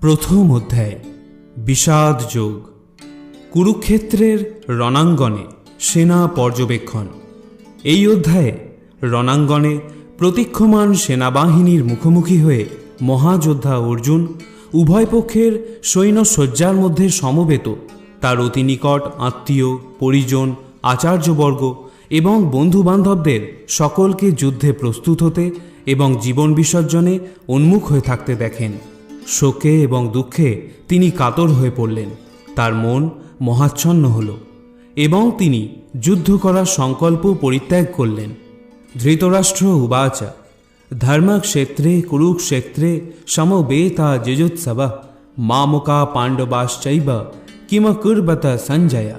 প্রথম অধ্যায় বিষাদ যোগ। কুরুক্ষেত্রের রণাঙ্গনে সেনা পর্যবেক্ষণ। এই অধ্যায়ে রণাঙ্গনে প্রতীক্ষমান সেনাবাহিনীর মুখোমুখি হয়ে মহাযোদ্ধা অর্জুন উভয় পক্ষের সৈন্যসজ্জার মধ্যে সমবেত তার অতি নিকট আত্মীয়, পরিজন, আচার্যবর্গ এবং বন্ধুবান্ধবদের সকলকে যুদ্ধে প্রস্তুত হতে এবং জীবন বিসর্জনে উন্মুখ হয়ে থাকতে দেখেন। শোকে এবং দুঃখে তিনি কাতর হয়ে পড়লেন। তার মন মহাচ্ছন্ন হল এবং তিনি যুদ্ধ করার সংকল্প পরিত্যাগ করলেন। ধৃতরাষ্ট্র উবাচা ধর্মক্ষেত্রে কুরুক্ষেত্রে সমবেতা যুযুৎসবা মামকা পাণ্ডবাশ্চৈব কিম কুর্বত সঞ্জয়া।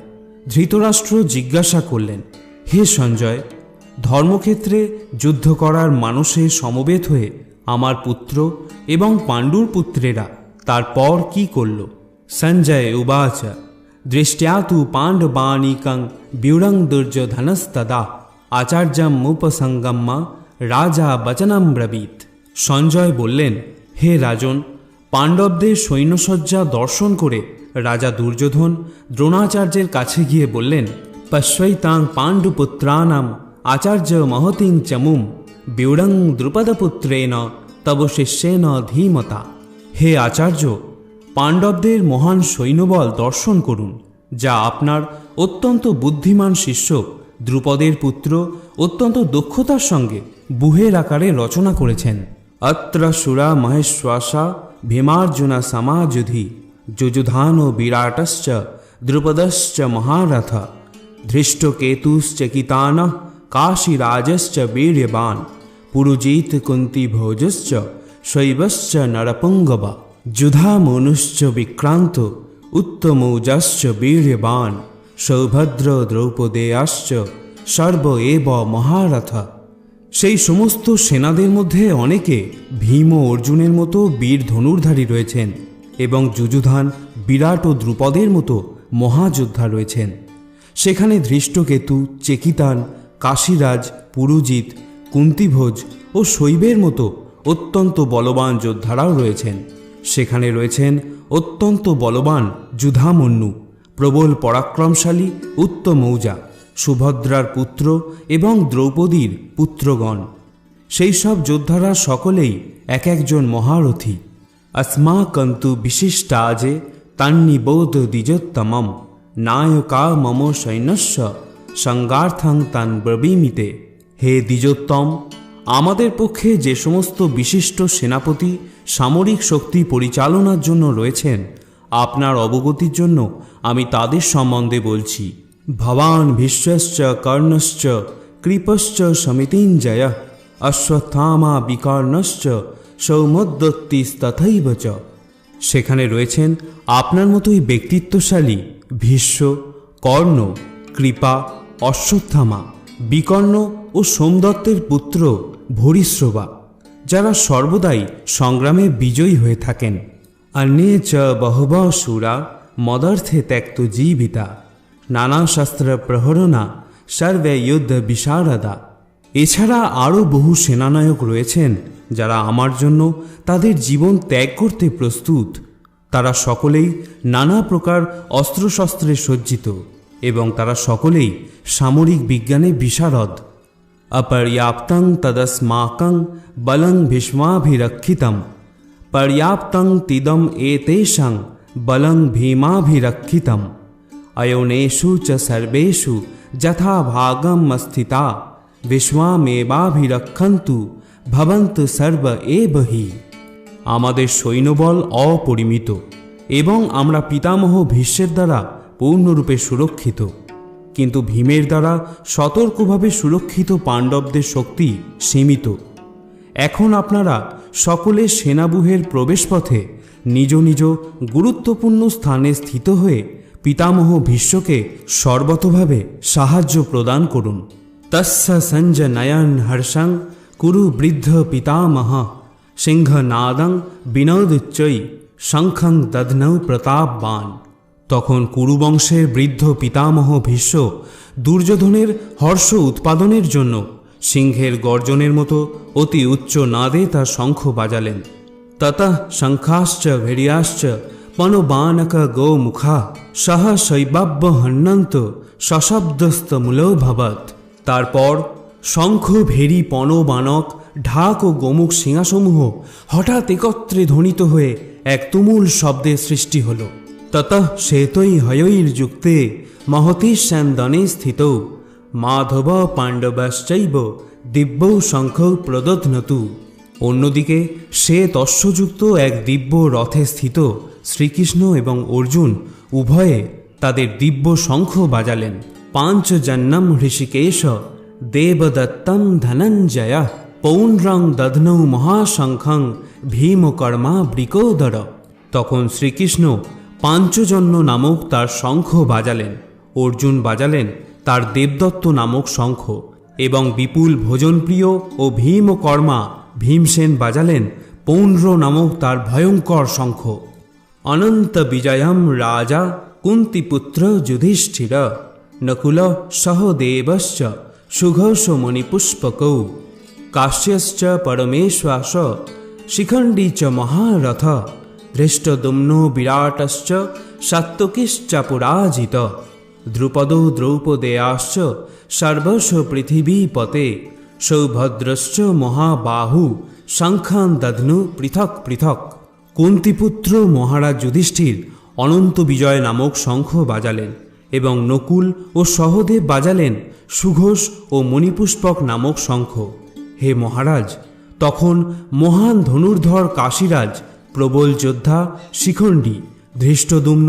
ধৃতরাষ্ট্র জিজ্ঞাসা করলেন, হে সঞ্জয়, ধর্মক্ষেত্রে যুদ্ধ করার মানসে সমবেত হয়ে আমার পুত্র এবং পাণ্ডুর পুত্রেরা তারপর কি করল? সঞ্জয় উবাচা দৃষ্ট্যা তু পাণ্ডবানীকং ব্যুঢ়ং দুর্যোধনস্তদা আচার্যম উপসঙ্গম্য রাজা বচনম ব্রবীত। সঞ্জয় বললেন, হে রাজন, পাণ্ডবদের সৈন্যসজ্জা দর্শন করে রাজা দুর্যোধন দ্রোণাচার্যের কাছে গিয়ে বললেন, পশ্যৈতাং পাণ্ডুপুত্রানাম আচার্য মহতিং চমুম ব্যুঢ়ং দ্রুপদপুত্রেণ তব শিষ্যেন ধীমতা। হে আচার্য, পাণ্ডবদের মহান সৈন্যবল দর্শন করুন, যা আপনার অত্যন্ত বুদ্ধিমান শিষ্য দ্রুপদের পুত্র অত্যন্ত দক্ষতার সঙ্গে বুহের আকারে রচনা করেছেন। অত্র সুরা মহেশ্বাসা ভীমার্জুনা সমাযুধি যুযুধান বিরাটশ্চ দ্রুপদশ্চ মহারথ ধৃষ্টকেতুশ্চকিতান কাশীরাজশ্চ বীর্যবান পুরুজিত কুন্তিভোজশ্চ শৈবশ্চ নরপুঙ্গবা যুধামনুশ্চ বিক্রান্ত উত্তমৌজাশ্চ বীর্যবান সৌভদ্র দ্রৌপদেয়াশ্চ সর্ব এব মহারথ। সেই সমস্ত সেনাদের মধ্যে অনেকে ভীম ও অর্জুনের মতো বীর ধনুর্ধারী রয়েছেন এবং যুযুধান, বিরাট ও দ্রুপদের মতো মহাযোদ্ধা রয়েছেন। সেখানে ধৃষ্টকেতু, চেকিতান, কাশীরাজ, পুরুজিত, কুন্তিভোজ ও শৈবের মতো অত্যন্ত বলবান যোদ্ধারাও রয়েছেন। সেখানে রয়েছেন অত্যন্ত বলবান যুধামন্যু, প্রবল পরাক্রমশালী উত্তমৌজা, সুভদ্রার পুত্র এবং দ্রৌপদীর পুত্রগণ। সেই সব যোদ্ধারা সকলেই এক একজন মহারথী। अस्माकन्तु विशिष्टाजे तन्निबोध द्विजोत्तमं नायका मम सैन्यस्य संगार्थं तान् ब्रवीमिते। হে দ্বিজোত্তম, আমাদের পক্ষে যে সমস্ত বিশিষ্ট সেনাপতি সামরিক শক্তি পরিচালনার জন্য রয়েছেন, আপনার অবগতির জন্য আমি তাদের সম্বন্ধে বলছি। ভবান ভীষ্মশ্চ কর্ণশ্চ কৃপশ্চ সমিতিঞ্জয় অশ্বত্থামা বিকর্ণশ্চ সৌমদ্দত্তিস্তথৈব চ। সেখানে রয়েছেন আপনার মতোই ব্যক্তিত্বশালী ভীষ্ম, কর্ণ, কৃপা, অশ্বত্থামা, বিকর্ণ ও সোমদত্তের পুত্র ভূরিশ্রবা, যারা সর্বদাই সংগ্রামে বিজয়ী হয়ে থাকেন। অন্যে চ বহবঃ শূরা মদর্থে ত্যক্ত জীবিতা নানা শাস্ত্র প্রহরণা সর্বে যুদ্ধ বিশারদা। এছাড়া আরও বহু সেনানায়ক রয়েছেন যারা আমার জন্য তাদের জীবন ত্যাগ করতে প্রস্তুত। তারা সকলেই নানা প্রকার অস্ত্রশস্ত্রে সজ্জিত এবং তারা সকলেই সামরিক বিজ্ঞানে বিশারদ। অপর্যাপ্তং তদস্মাকং বলং ভীষ্মাভিরক্ষিতম পর্যাপ্তং তিদম এতেষাং বলং ভীমাভিরক্ষিতম অয়োনেষু চ সর্বেষু যথা ভাগম স্থিতা বিশ্বমেবাভিরক্ষন্তু ভবন্ত সর্ব এবহি। আমাদের সৈন্যবল অপরিমিত এবং আমরা পিতামহ ভীষ্মের দ্বারা পূর্ণরূপে সুরক্ষিত, কিন্তু ভীমের দ্বারা সতর্কভাবে সুরক্ষিত পাণ্ডবদের শক্তি সীমিত। এখন আপনারা সকলে সেনাবুহের প্রবেশপথে নিজ নিজ গুরুত্বপূর্ণ স্থানে স্থিত হয়ে পিতামহ ভীষ্মকে সর্বতোভাবে সাহায্য প্রদান করুন। তস্য সঞ্জনয়ন হর্ষং কুরু বৃদ্ধ পিতামহ সিংহনাদং বিনোদুচ্চৈ শঙ্খং দধ্নৌ প্রতাপবান। তখন কুরুবংশের বৃদ্ধ পিতামহ ভীষ্ম দুর্যোধনের হর্ষ উৎপাদনের জন্য সিংহের গর্জনের মতো অতি উচ্চ নাদে তার শঙ্খ বাজালেন। ततः शंखाश्च भैर्याश्च पनुबानक गोमुखा सह शैबाब्य हन्नন্ত সশব্দস্তমূলো ভবৎ। তারপর শঙ্খ, ভেরি, পনবানক, ঢাক ও গোমুখ সিংহাসমূহ হঠাৎ একত্রে ধ্বনিত হয়ে এক তুমুল শব্দের সৃষ্টি হল। ততঃ শ্বেতৈ হয়ৈর্যুক্তে মহতি স্যান্দনে স্থিত মাধব পাণ্ডবাশ্চৈব দিব্যৌ শঙ্খৌ প্রদধ্নতু। অন্যদিকে শ্বেত অশ্বযুক্ত এক দিব্য রথে স্থিত শ্রীকৃষ্ণ এবং অর্জুন উভয়ে তাদের দিব্য শঙ্খ বাজালেন। পাঞ্চজন্যম হৃষিকেশ দেবদত্তম ধনঞ্জয় পৌণ্ড্রং দধ্নৌ মহাশঙ্খং ভীমকর্মা বৃকোদর। তখন শ্রীকৃষ্ণ পাঞ্চজন্য নামক তার শঙ্খ বাজালেন, অর্জুন বাজালেন তার দেবদত্ত নামক শঙ্খ, এবং বিপুল ভোজনপ্রিয় ও ভীমকর্মা ভীমসেন বাজালেন পৌণ্ড্র নামক তার ভয়ঙ্কর শঙ্খ। অনন্ত বিজয়ম রাজা কুন্তিপুত্র যুধিষ্ঠির নকুল সহদেবশ্চ সুঘোষ মণিপুষ্পকৌ কাশ্যশ্চ পরমেশ্বাস শিখণ্ডী চ মহারথ ধৃষ্টদ্যুম্নো বিরাটশ্চ সাত্ত্বকীশ্চ পরাজিত দ্রুপদো দ্রৌপদেয়াশ্চ সর্বস্ব পৃথিবীপতে সৌভদ্রশ্চ মহাবাহু শঙ্খান দধ্নু পৃথক পৃথক। কুন্তিপুত্র মহারাজ যুধিষ্ঠির অনন্ত বিজয় নামক শঙ্খ বাজালেন এবং নকুল ও সহদেব বাজালেন সুঘোষ ও মণিপুষ্পক নামক শঙ্খ। হে মহারাজ, তখন মহান ধনুর্ধর কাশীরাজ, প্রবল যোদ্ধা শিখণ্ডী, ধৃষ্টদ্যুম্ন,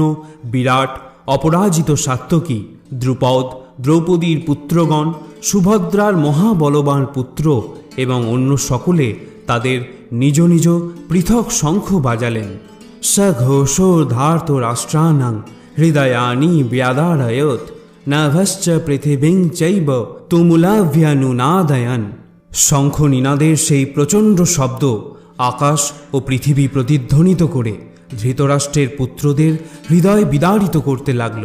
বিরাট, অপরাজিত সাত্ত্বকী, দ্রুপদ, দ্রৌপদীর পুত্রগণ, সুভদ্রার মহাবলবান পুত্র এবং অন্য সকলে তাদের নিজ নিজ পৃথক শঙ্খ বাজালেন। সঘোষোর্ধার্ত রাষ্ট্রানাং হৃদয়ানি ব্যাদারয়ত নাভশ্চ পৃথিবীং চৈব তুমুলাভ্যানুনাদয়ন। শঙ্খ নিনাদের সেই প্রচণ্ড শব্দ আকাশ ও পৃথিবী প্রতিধ্বনিত করে ধৃতরাষ্ট্রের পুত্রদের হৃদয় বিদারিত করতে লাগল।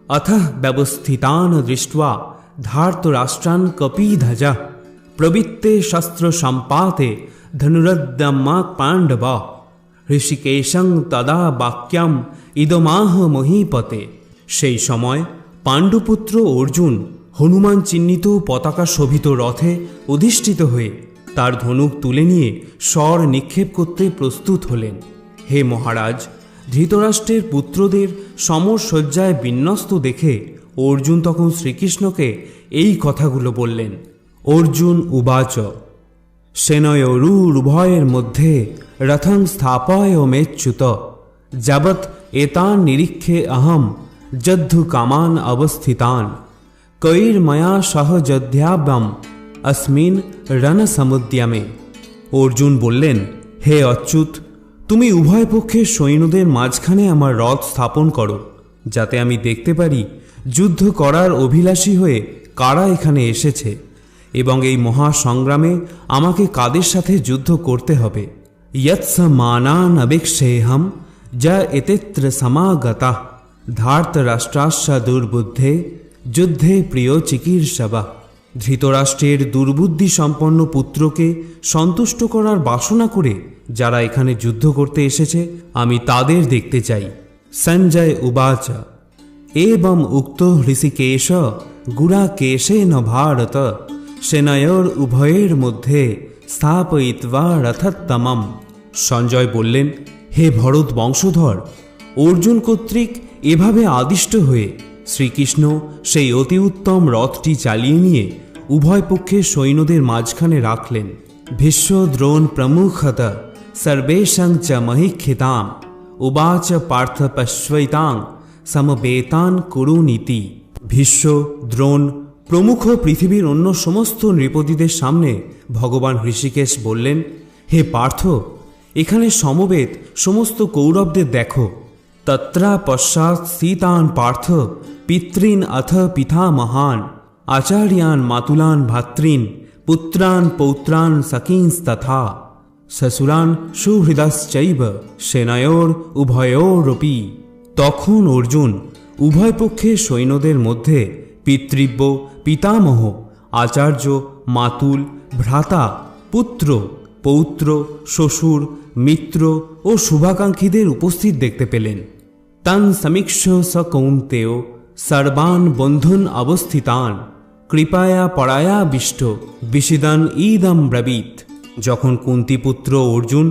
অথ ব্যবস্থিতান দৃष्ट्वा ধার্তরাষ্ট্রান কপিধ্বজা প্রবৃত্তে শস্ত্র সম্পাতে ধনুরদ্যম্মা পাণ্ডব ঋষিকেশং তদা বাক্যাম ইদমাহ মহীপতে। সেই সময় পাণ্ডুপুত্র অর্জুন হনুমান চিহ্নিত পতাকা শোভিত রথে অধিষ্ঠিত হয়ে তার ধনুক তুলে নিয়ে স্বর নিক্ষেপ করতে প্রস্তুত হলেন। হে মহারাজ, ধৃতরাষ্ট্রের পুত্রদের সমরসজ্জায় বিন্যস্ত দেখে অর্জুন তখন শ্রীকৃষ্ণকে এই কথাগুলো বললেন। অর্জুন উবাচ সেনয়োরুভয়ের মধ্যে রথং স্থাপয় মেচ্যুত যাবৎ এতান নিরীক্ষে অহম যদ্ধু কামান অবস্থিতান কৈর্ময়া সহ যদ্ধ্যাব্যম अस्मिन রণসমুদ্যমে। অর্জুন বললেন, হে অচ্যুত, তুমি উভয় পক্ষের সৈন্যদের মাঝখানে আমার রথ স্থাপন করো, যাতে আমি দেখতে পারি যুদ্ধ করার অভিলাষী হয়ে কারা এখানে এসেছে এবং এই মহাসংগ্রামে আমাকে কাদের সাথে যুদ্ধ করতে হবে। यत्स मानान अभिक्षेहम ज इतित्र समागता ধার্তরাষ্ট্রাস্য দুর্বুদ্ধে যুদ্ধে প্রিয় চিকীর্ষবা। ধৃতরাষ্ট্রের দুর্বুদ্ধি সম্পন্ন পুত্রকে সন্তুষ্ট করার বাসনা করে যারা এখানে যুদ্ধ করতে এসেছে, আমি তাদের দেখতে চাই। সঞ্জয় উবাচ एवं उक्तो ऋषिकेश गुडाकेशेन भारत সেনয়োর উভয়ের মধ্যে স্থাপয়িত্বা রথোত্তমম। সঞ্জয় বললেন, হে ভরত বংশধর, অর্জুন কর্তৃক এভাবে আদিষ্ট হয়ে শ্রীকৃষ্ণ সেই অতি উত্তম রথটি চালিয়ে নিয়ে উভয় পক্ষের সৈন্যদের মাঝখানে রাখলেন। ভীষ্ম দ্রোণ প্রমুখত সর্বেষাং চ মহিক্ষিতাম উবাচ পার্থ পশ্বৈতাং সমবেতান কুরুনীতি। ভীষ্ম, দ্রোণ প্রমুখ পৃথিবীর অন্য সমস্ত নৃপতিদের সামনে ভগবান ঋষিকেশ বললেন, হে পার্থ, এখানে সমবেত সমস্ত কৌরবদের দেখো। তত্রা পশ্চাৎ সীতান পার্থ পিতৃন অথ পিতামহান আচার্যান মাতুলান ভাতৃন পুত্রান পৌত্রান সখীंस्तथा শ্বশুরান সুহৃদাশ্চৈব সেনয়োর উভয়োরপি। তখন অর্জুন উভয় পক্ষের সৈন্যদের মধ্যে পিতৃব্য, পিতামহ, আচার্য, মাতুল, ভ্রাতা, পুত্র, পৌত্র, শ্বশুর, মিত্র ও শুভাকাঙ্ক্ষীদের উপস্থিত দেখতে পেলেন। তং সমীক্ষ স কৌন্তেয় সর্বান বন্ধুন অবস্থিতান কৃপায়া পরায়াবিষ্ট বিশিদান ঈদম ব্রবীত। যখন কুন্তিপুত্র অর্জুন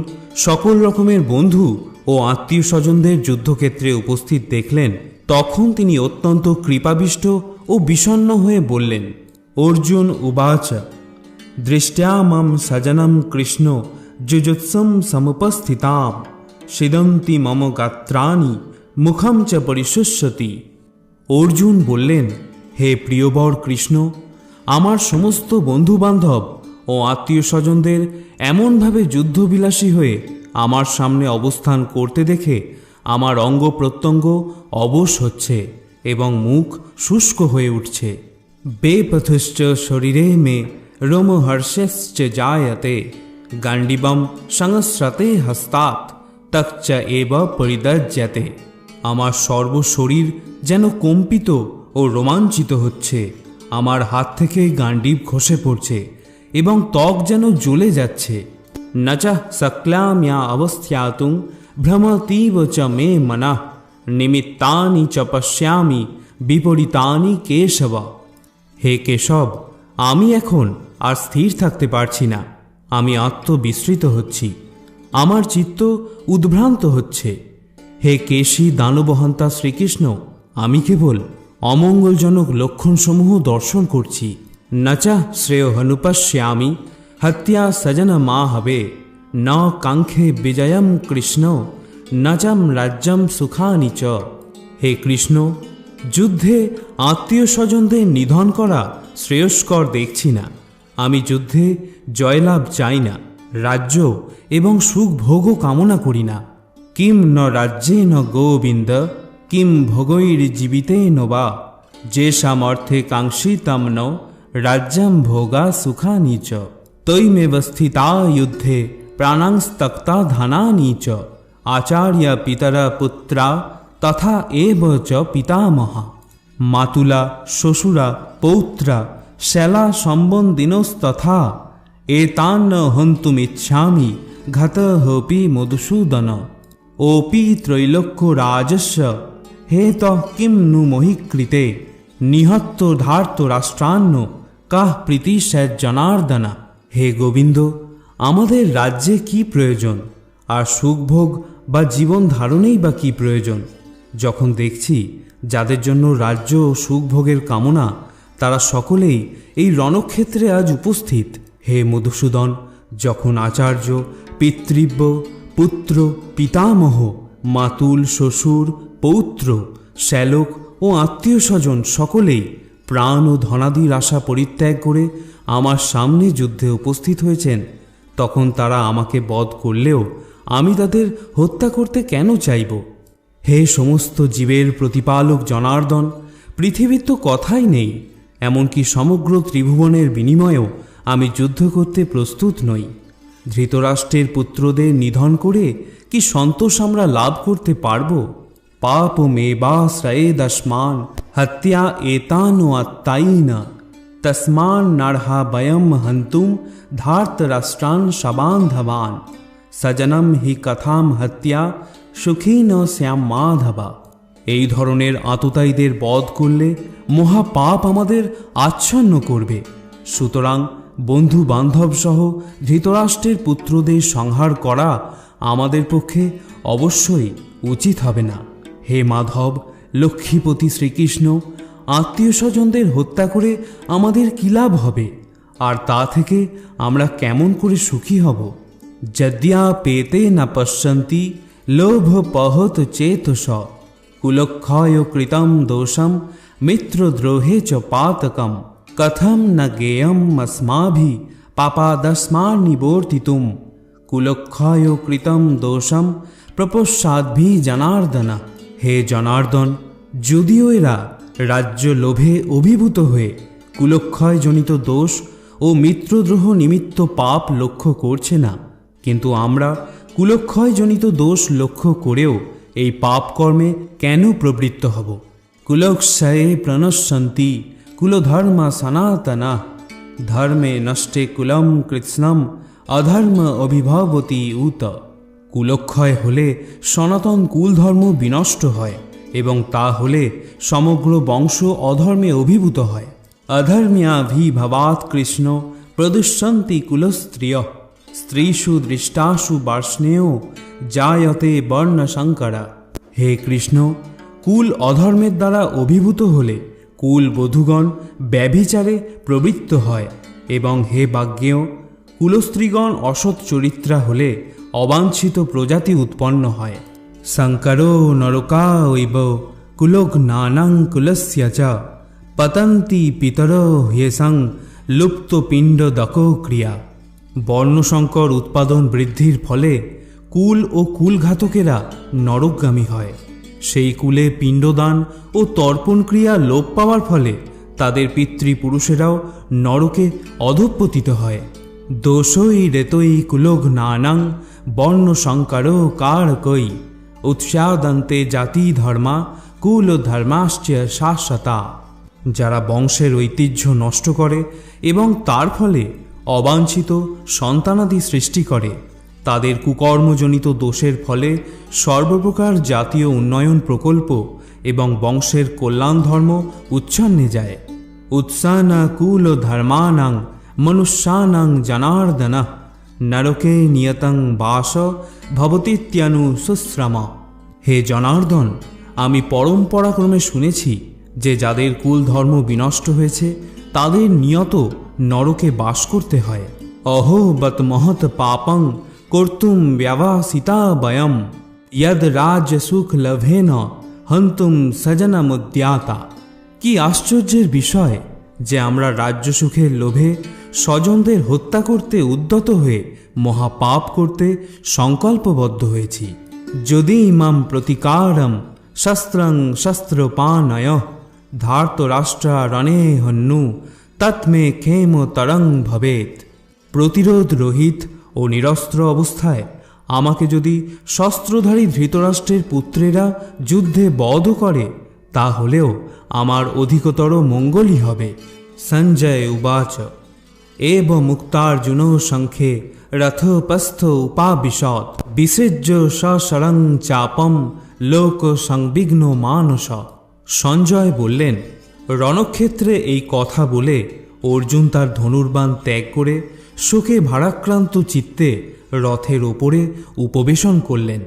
সকল রকমের বন্ধু ও আত্মীয় স্বজনদের যুদ্ধক্ষেত্রে উপস্থিত দেখলেন, তখন তিনি অত্যন্ত কৃপাবিষ্ট ও বিষণ্ণ হয়ে বললেন। অর্জুন উবাচ দৃষ্ট্যা মম সজনম কৃষ্ণ যুজুৎসম সমুপস্থিতাম সিদন্তি মম গাত্রাণি মুখম চ পরিশুষ্যতি। অর্জুন বললেন, হে প্রিয়বর কৃষ্ণ, আমার সমস্ত বন্ধুবান্ধব ও আত্মীয় স্বজনদের এমনভাবে যুদ্ধবিলাসী হয়ে আমার সামনে অবস্থান করতে দেখে আমার অঙ্গ প্রত্যঙ্গ অবশ হচ্ছে এবং মুখ শুষ্ক হয়ে উঠছে। বেপথুশ্চ শরীরে মে রোমহর্ষশ্চ জায়তে গান্ডিবম সংস্রতে হস্তাৎ তচ্চ এব পরিদজ্যতে। আমার সর্বশরীর যেন কম্পিত ও রোমাঞ্চিত হচ্ছে, আমার হাত থেকে গান্ডিব খসে পড়ছে এবং ত্বক যেন জ্বলে যাচ্ছে। নচ শক্লাম্যা অবস্থাতুং ভ্রমতীব চ মে মনঃ নিমিত্তানি চ পশ্যামি বিপরীতানি কেশব। হে কেশব, আমি এখন আর স্থির থাকতে পারছি না, আমি আত্মবিস্মৃত হচ্ছি, আমার চিত্ত উদ্ভ্রান্ত হচ্ছে। হে কেশী দানবহন্তা শ্রীকৃষ্ণ, আমি কেবল অমঙ্গলজনক লক্ষণসমূহ দর্শন করছি। নচা শ্রেয় হনুপশ্যামি হত্যা সজন মা হবে ন কাঙ্ক্ষে বিজয়ম কৃষ্ণ নচম রাজ্যম সুখানি চ। হে কৃষ্ণ, যুদ্ধে আত্মীয় স্বজনদের নিধন করা শ্রেয়স্কর দেখছি না। আমি যুদ্ধে জয়লাভ চাই না, রাজ্য এবং সুখ ভোগও কামনা করি না। কিম ন রাজ্যে ন গোবিন্দ কিম ভোগৈর্জীবিতে বা যে সামর্থ্যে কাঙ্ক্ষিতম ন রাজ্যম ভোগা সুখানি চ। তৈমেব স্থিতা যুদ্ধে প্রাণাংস্তক্তা ধনানি চ আচার্য পিতরা পুত্রা তথা এব চ পিতামহা। মাতুলা, শ্বশুরা, পৌত্রা, শ্যালা সম্বন্ধিনস্তথা এতান হন্তুমিচ্ছামি ঘতঃপি মধুসূদন। ওপি ত্রৈলোক্য রাজস্য হেতঃ কিং নু মহীকৃতে নিহত্য ধার্ত রাষ্ট্রান্ন কাহ প্রীতিশয় জনার্দনা। হে গোবিন্দ, আমাদের রাজ্যে কি প্রয়োজন, আর সুখভোগ বা জীবন ধারণেই বা কি প্রয়োজন, যখন দেখছি যাদের জন্য রাজ্য ও সুখভোগের কামনা তারা সকলেই এই রণক্ষেত্রে আজ উপস্থিত। হে মধুসূদন, যখন আচার্য, পিতৃব্য, পুত্র, পিতামহ, মাতুল, শ্বশুর, পৌত্র, শ্যালক ও আত্মীয় স্বজন সকলেই প্রাণ ও ধনাদির আশা পরিত্যাগ করে আমার সামনে যুদ্ধে উপস্থিত হয়েছেন, তখন তারা আমাকে বধ করলেও আমি তাদের হত্যা করতে কেন চাইব? হে সমস্ত জীবের প্রতিপালক জনার্দন, পৃথিবীর তো কথাই নেই, এমনকি সমগ্র ত্রিভুবনের বিনিময়েও আমি যুদ্ধ করতে প্রস্তুত নই। ধৃতরাষ্ট্রের পুত্রদের নিধন করে কি সন্তোষ আমরা লাভ করতে পারব? পাপ মেবাশ্রয়েদস্মান হত্যা এতান আত্মাইন তস্মান নারহা বয়ম হন্তুম ধার্ত রাষ্ট্রান সবান্ধবান সজনম হি কথাম হত্যা সুখী ন শ্যাম মাধবা। এই ধরনের আততায়ীদের বধ করলে মহাপাপ আমাদের আচ্ছন্ন করবে। সুতরাং বন্ধু বান্ধব সহ ধৃতরাষ্ট্রের পুত্রদের সংহার করা আমাদের পক্ষে অবশ্যই উচিত হবে না। হে মাধব, লক্ষ্মীপতি শ্রীকৃষ্ণ, আত্মীয় স্বজনদের হত্যা করে আমাদের কী লাভ হবে, আর তা থেকে আমরা কেমন করে সুখী হব? যদ্যা পেতে না পশ্যন্তি লোভ পহত চেতস কুলক্ষয় কৃতম দোষম মিত্রদ্রোহে চ পাতকম কথম ন জ্ঞেয়ম अस्माभि পাপাদস্মান্ নিবর্তিতুম কুলক্ষয় কৃতম দোষম প্রপশ্চাদ্ভি জনার্দন। হে জনার্দন, যদিও এরা রাজ্য লোভে অভিভূত হয়ে কুলক্ষয়জনিত দোষ ও মিত্রদ্রোহ নিমিত্ত পাপ লক্ষ্য করছে না, কিন্তু আমরা কুলক্ষয়জনিত দোষ লক্ষ্য করেও এই পাপ কর্মে কেন প্রবৃত্ত হব? কুলক্ষয়ে প্রণশ্যন্তি কুলধর্ম সনাতনা ধর্মে নষ্টে কুলম কৃৎস্নম অধর্ম অভিভবতি উত। কুলক্ষয় হলে সনাতন কুলধর্ম বিনষ্ট হয় এবং তা হলে সমগ্র বংশ অধর্মে অভিভূত হয়। অধর্ম্যাভিভবাৎ কৃষ্ণ প্রদুষ্যন্তি কুলস্ত্রিয় স্ত্রীষু দৃষ্টাসু বার্ষ্ণেয় জায়তে বর্ণসংকরা। হে কৃষ্ণ, কুল অধর্মের দ্বারা অভিভূত হলে কুল বধূগণ ব্যভিচারে প্রবৃত্ত হয় এবং হে বাগ্যেয়, কুলস্ত্রীগণ অসৎ চরিত্রা হলে অবাঞ্ছিত প্রজাতি উৎপন্ন হয়। শঙ্করো নরকায়ৈব কুলঘ্নানাং কুলস্য চ পতন্তি পিতরো হ্যেষাং লুপ্তপিণ্ডদক ক্রিয়া। বর্ণসংকর উৎপাদন বৃদ্ধির ফলে কুল ও কুলঘাতকেরা নরকগামী হয়। সেই কুলে পিণ্ডদান ও তর্পণ ক্রিয়া লোপ পাওয়ার ফলে তাদের পিতৃপুরুষেরাও নরকে অধঃপতিত হয়। দোষই রেতই কুলঘ্নানাং বর্ণসংকর কারকই উৎসাদন্তে জাতি ধর্মা কুল ধর্মাশ্চ শাশ্বতা। যারা বংশের ঐতিহ্য নষ্ট করে এবং তার ফলে অবাঞ্ছিত সন্তানাদি সৃষ্টি করে, তাদের কুকর্মজনিত দোষের ফলে সর্বপ্রকার জাতীয় উন্নয়ন প্রকল্প এবং বংশের কল্যাণ ধর্ম উচ্ছন্নে যায়। উৎসানা কুল ধর্মানাং মনুষ্যানাং জনার্দন নরকে নিয়তং বাস ভবতীত্যনুশুশ্রম। হে জনার্দন, আমি পরম্পরাক্রমে শুনেছি যে যাদের কুল ধর্ম বিনষ্ট হয়েছে তাদের নিয়ত নরকে বাস করতে হয়। অহো বত মহৎ পাপং কর্তুম ব্যবসিতা বয়ম ইয়দ রাজ্য সুখ লভেন হন্তুম সজনমুদ্যাতা। কি আশ্চর্যের বিষয় যে আমরা রাজ্য সুখের লোভে স্বজনদের হত্যা করতে উদ্যত হয়ে মহাপাপ করতে সংকল্পবদ্ধ হয়েছি। যদি ইমাম প্রতিকারম শস্ত্রং শস্ত্রপানয় ধার্তরাষ্ট্রা রণে হন্নু তৎমে ক্ষেমতরং ভবেত। প্রতিরোধ রহিত ও নিরস্ত্র অবস্থায় আমাকে যদি শস্ত্রধারী ধৃতরাষ্ট্রের পুত্রেরা যুদ্ধে বধ করে, তাহলেও আমার অধিকতর মঙ্গলই হবে। সঞ্জয় উবাচ এব মুক্তার্জুন সংখ্যে রথোপস্থ উপাবিশৎ বিসৃজ্য সশরং চাপম লোক সংবিঘ্ন মানস। সঞ্জয় বললেন, রণক্ষেত্রে এই কথা বলে অর্জুন তার ধনুর্বাণ ত্যাগ করে শোকে ভারাক্রান্ত চিত্তে রথের ওপরে উপবেশন করলেন।